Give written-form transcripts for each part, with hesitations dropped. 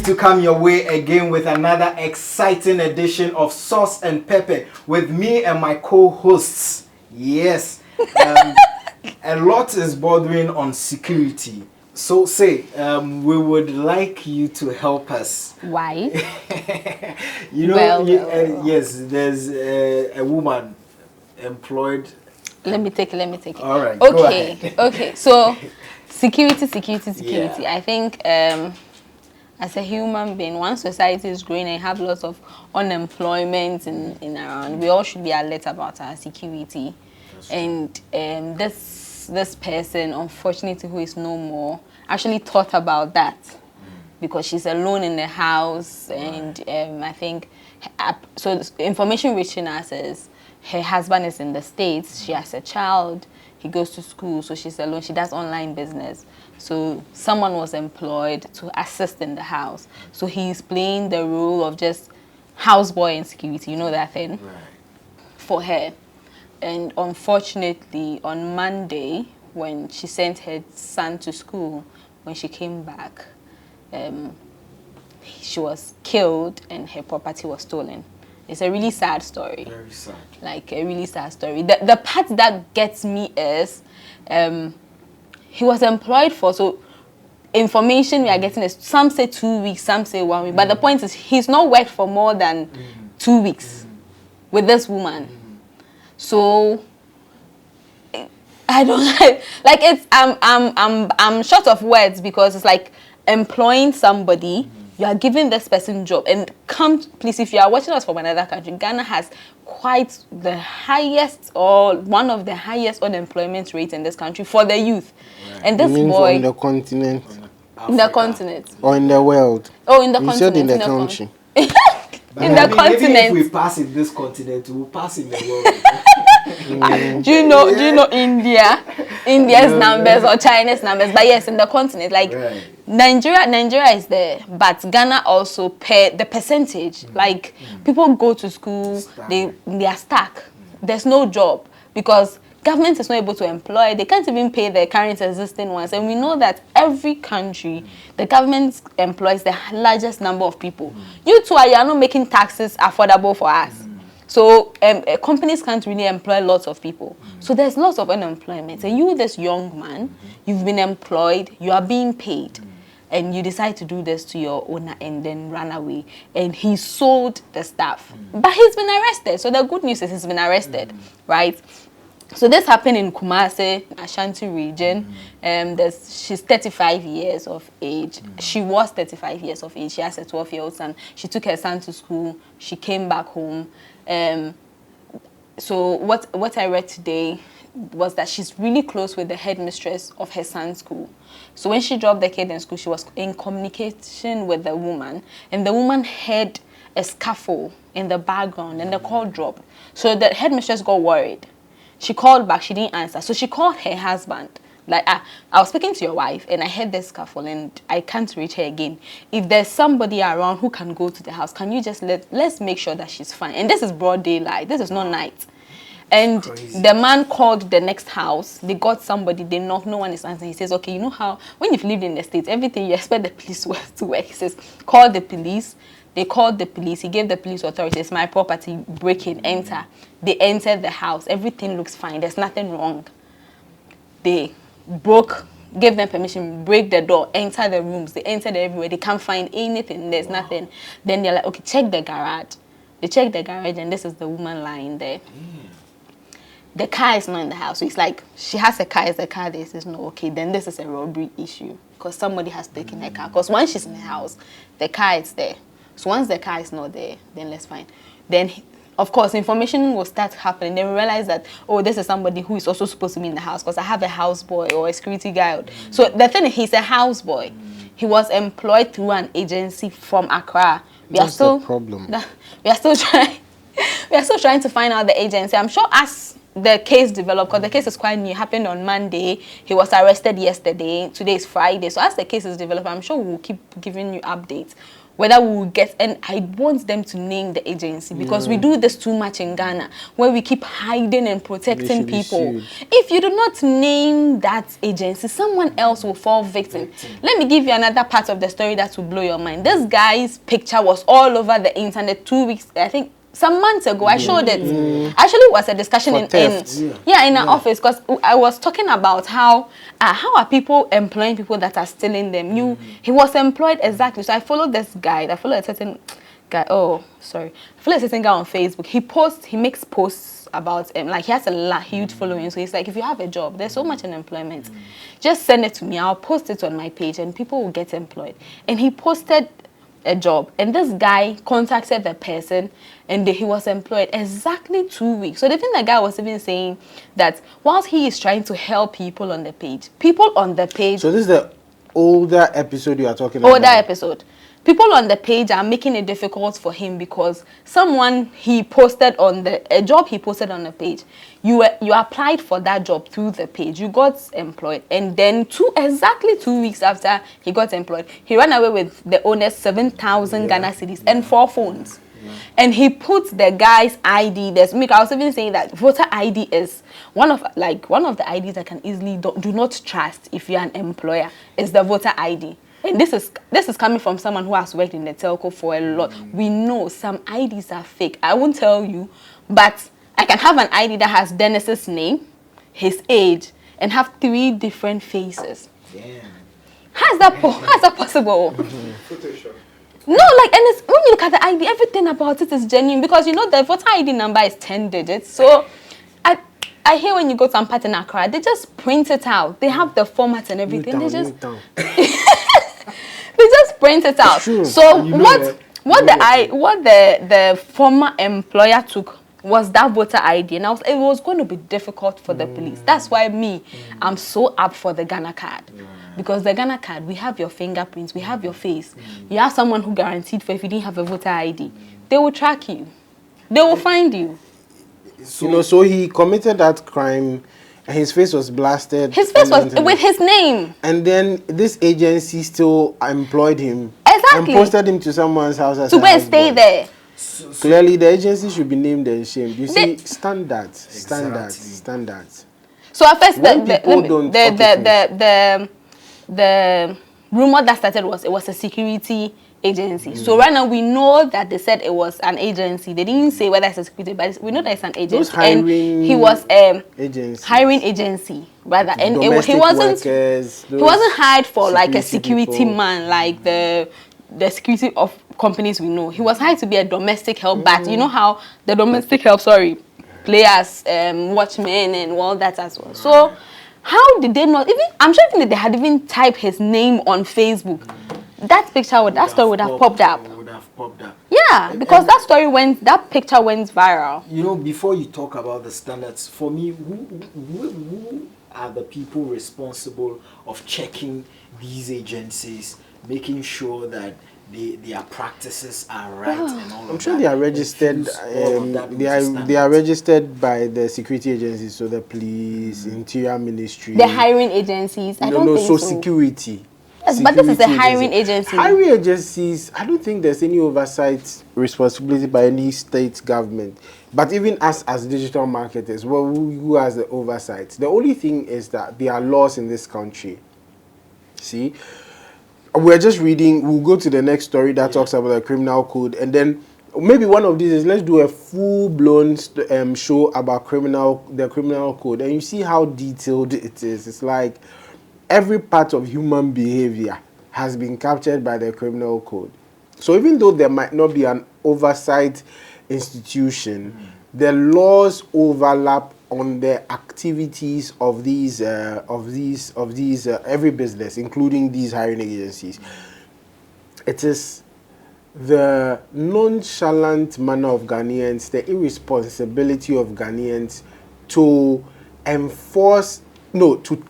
to come your way again with another exciting edition of Sauce and Pepper with me and my co-hosts. Yes, a lot is bothering on security. So say, we would like you to help us. Why? Yes, there's a woman employed. Let me take it. All right. Okay. Go ahead. Okay. So, security. Yeah. I think as a human being, once society is growing and have lots of unemployment in around, we all should be alert about our security. And this person, unfortunately, who is no more, actually thought about that because she's alone in the house, and I think so. Information reaching us is her husband is in the States. She has a child. He goes to school, so she's alone. She does online business. So someone was employed to assist in the house. So he's playing the role of just houseboy and security. You know that thing? Right. For her. And unfortunately, on Monday, when she sent her son to school, when she came back, she was killed and her property was stolen. It's a really sad story. Very sad. Like a really sad story. The part that gets me is he was employed for, so information we are getting is some say 2 weeks, some say 1 week. But the point is he's not worked for more than 2 weeks with this woman. So I don't like it's I'm short of words because it's like employing somebody. You are giving this person job, and please, if you are watching us from another country, Ghana has quite the highest or one of the highest unemployment rates in this country for the youth. Right. And this boy in the continent, in the continent, or in the world. Oh, in the you continent, said in the country. In the continent. Maybe if we pass in this continent, we'll pass in the world. Do you know India? India's numbers or China's numbers? But yes, in the continent, like right. Nigeria is there, but Ghana also pay the percentage. Like people go to school, they are stuck. There's no job because government is not able to employ. They can't even pay the current existing ones. And we know that every country, the government employs the largest number of people. You are not making taxes affordable for us. So companies can't really employ lots of people. So there's lots of unemployment. And you, this young man, you've been employed, you are being paid. And you decide to do this to your owner and then run away. And he sold the stuff. But he's been arrested. So the good news is he's been arrested, right? So this happened in Kumasi, Ashanti region. She's 35 years of age. She was 35 years of age. She has a 12-year-old son. She took her son to school. She came back home. So what I read today was that she's really close with the headmistress of her son's school. So when she dropped the kid in school, she was in communication with the woman. And the woman heard a scuffle in the background and the call dropped. So the headmistress got worried. She called back, she didn't answer. So she called her husband. Like, I was speaking to your wife and I heard this scuffle and I can't reach her again. If there's somebody around who can go to the house, can you just let's make sure that she's fine? And this is broad daylight. This is not night. And the man called the next house. They got somebody, they knocked, no one is answering. He says, okay, you know how, when you've lived in the States, everything you expect the police to work. He says, call the police. They called the police. He gave the police authorities, my property, break in, enter. They entered the house. Everything looks fine. There's nothing wrong. They gave them permission, break the door, enter the rooms. They entered everywhere. They can't find anything. There's nothing. Then they're like, okay, check the garage. They check the garage, and this is the woman lying there. The car is not in the house. So it's like, she has a car. Is the car there? He says, no, okay, then this is a robbery issue because somebody has taken her car. Because once she's in the house, the car is there. So once the car is not there, then let's find. Then, of course, information will start happening. Then we realize that, oh, this is somebody who is also supposed to be in the house because I have a houseboy or a security guard. So the thing is, he's a houseboy. He was employed through an agency from Accra. That's the problem. We are still trying. We are still trying to find out the agency. I'm sure as the case developed, because the case is quite new, it happened on Monday. He was arrested yesterday. Today is Friday. So as the case is developed, I'm sure we'll keep giving you updates. whether we will get, and I want them to name the agency, because we do this too much in Ghana, where we keep hiding and protecting people. If you do not name that agency, someone else will fall victim. Let me give you another part of the story that will blow your mind. This guy's picture was all over the internet 2 weeks, I think some months ago. I showed it. Actually, it was a discussion in our office, because I was talking about how are people employing people that are stealing them. He was employed exactly. So I followed this guy. I followed a certain guy. Oh, sorry. I followed a certain guy on Facebook. He makes posts about like he has a huge following. So he's like, if you have a job, there's so much unemployment, just send it to me. I'll post it on my page, and people will get employed. And he posted a job, and this guy contacted the person, and he was employed exactly 2 weeks. So the thing the guy was even saying, that whilst he is trying to help people on the page, So this is the older episode you are talking about? Older episode. People on the page are making it difficult for him, because he posted on a job he posted on the page. You applied for that job through the page. You got employed, and then exactly 2 weeks after he got employed, he ran away with the owner's 7,000 Ghana cedis and 4 phones. And he put the guy's ID. I was even saying that voter ID is one of the IDs I can easily do not trust if you're an employer, is the voter ID. And this is coming from someone who has worked in the telco for a lot. We know some IDs are fake. I won't tell you, but I can have an ID that has Dennis's name, his age, and have 3 different faces. Damn. How's that possible? Photoshop. No, when you look at the ID, everything about it is genuine, because the voter ID number is 10 digits. So I hear when you go to Ampata in Accra, they just print it out. They have the format and everything. They just print it out. True. So what the former employer took was that voter ID, and it was going to be difficult for the police. That's why I'm so up for the Ghana card. Because the Ghana card, we have your fingerprints, we have your face. You have someone who guaranteed for if you didn't have a voter ID. They will track you. They will find you. So he committed that crime, and his face was blasted. His face was with his name. And then this agency still employed him. Exactly. And posted him to someone's house as to go and stay there. Clearly, the agency should be named and shamed. You see, standards. So at first, the rumor that started was it was a security agency. So right now we know that they said it was an agency. They didn't say whether it's a security, but we know that it's an agency. And he was hiring agency rather, and he wasn't hired for like a security man like the security of companies we know. He was hired to be a domestic help, but you know how the domestic help players, watchmen and all that as well. So how did they not I'm sure even if they had even typed his name on Facebook, that story would have popped up. Yeah, because that picture went viral. Before you talk about the standards, for me, who are the people responsible of checking these agencies, making sure that their practices are right and all of that? I'm sure they are registered. They are registered by the security agencies, so the police, interior ministry, the hiring agencies. I don't think so. Security. Yes, but this is a hiring agency. Hiring agencies, I don't think there's any oversight responsibility by any state government. But even us as digital marketers, who has the oversight? The only thing is that there are laws in this country. See? We're just reading, we'll go to the next story that talks about the criminal code, and then maybe one of these is let's do a full-blown show about the criminal code, and you see how detailed it is. It's like every part of human behavior has been captured by the criminal code. So even though there might not be an oversight institution, the laws overlap on the activities of these every business, including these hiring agencies. It is the nonchalant manner of Ghanaians, the irresponsibility of Ghanaians to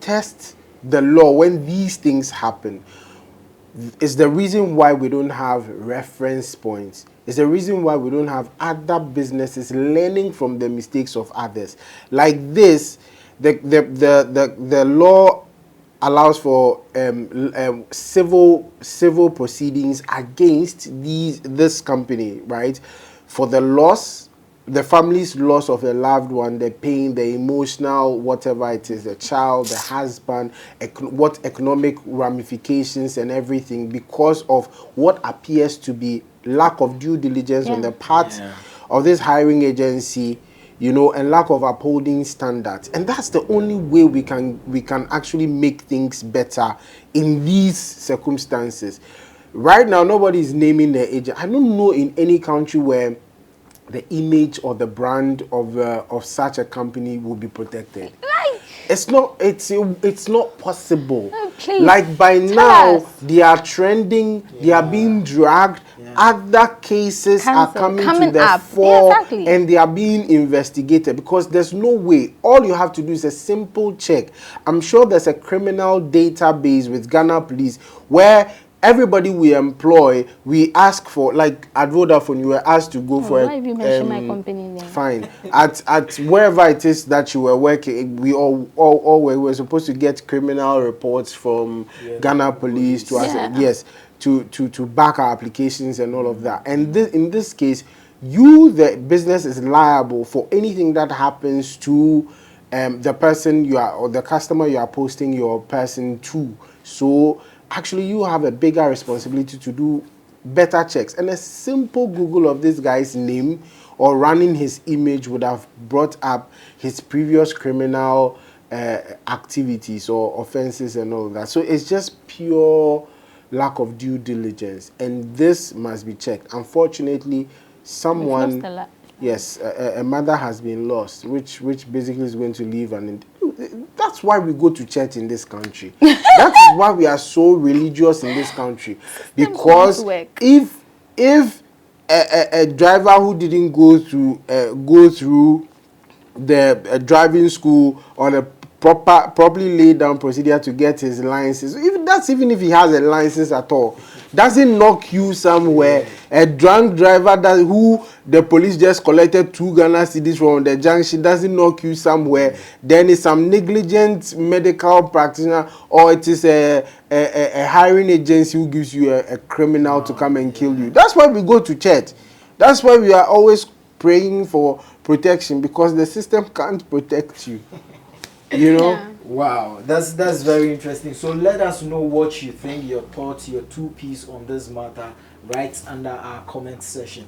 test the law when these things happen. Is the reason why we don't have reference points. It's the reason why we don't have other businesses learning from the mistakes of others. Like this, the law allows for civil proceedings against this company, right? For the loss, the family's loss of a loved one, the pain, the emotional, whatever it is, the child, the husband, what economic ramifications and everything, because of what appears to be lack of due diligence on the part of this hiring agency, you know, and lack of upholding standards. And that's the only way we can actually make things better in these circumstances. Right now, nobody is naming their agent. I don't know in any country where the image or the brand of such a company will be protected. Right. It's not possible. Oh, please, like by tell now us. they are trending, they are being dragged. Other cases are coming to the up. fore, Yeah, exactly. and they are being investigated, because there's no way. All you have to do is a simple check. I'm sure there's a criminal database with Ghana Police where everybody we employ, we ask for, like at Vodafone, you were asked to go for why have you mentioned my company name? Fine. At wherever it is that you were working, we were supposed to get criminal reports from Ghana Police to us, to back our applications and all of that. And in this case, the business is liable for anything that happens to the person you are, or the customer you are posting your person to. So actually you have a bigger responsibility to do better checks. And a simple Google of this guy's name or running his image would have brought up his previous criminal activities or offenses and all that. So it's just pure lack of due diligence, and this must be checked. Unfortunately, someone, yes, a mother has been lost, which basically is going to leave an. That's why we go to church in this country. That is why we are so religious in this country, because if a driver who didn't go through the driving school or the properly laid down procedure to get his license, even if he has a license at all, doesn't knock you somewhere. A drunk driver who the police just collected 2 Ghana cedis from the junction doesn't knock you somewhere. Then it's some negligent medical practitioner, or it is a hiring agency who gives you a criminal to come and kill you. That's why we go to church. That's why we are always praying for protection, because the system can't protect you. You know? Yeah. Wow, that's very interesting. So let us know what you think, your thoughts, your 2 piece on this matter right under our comment section.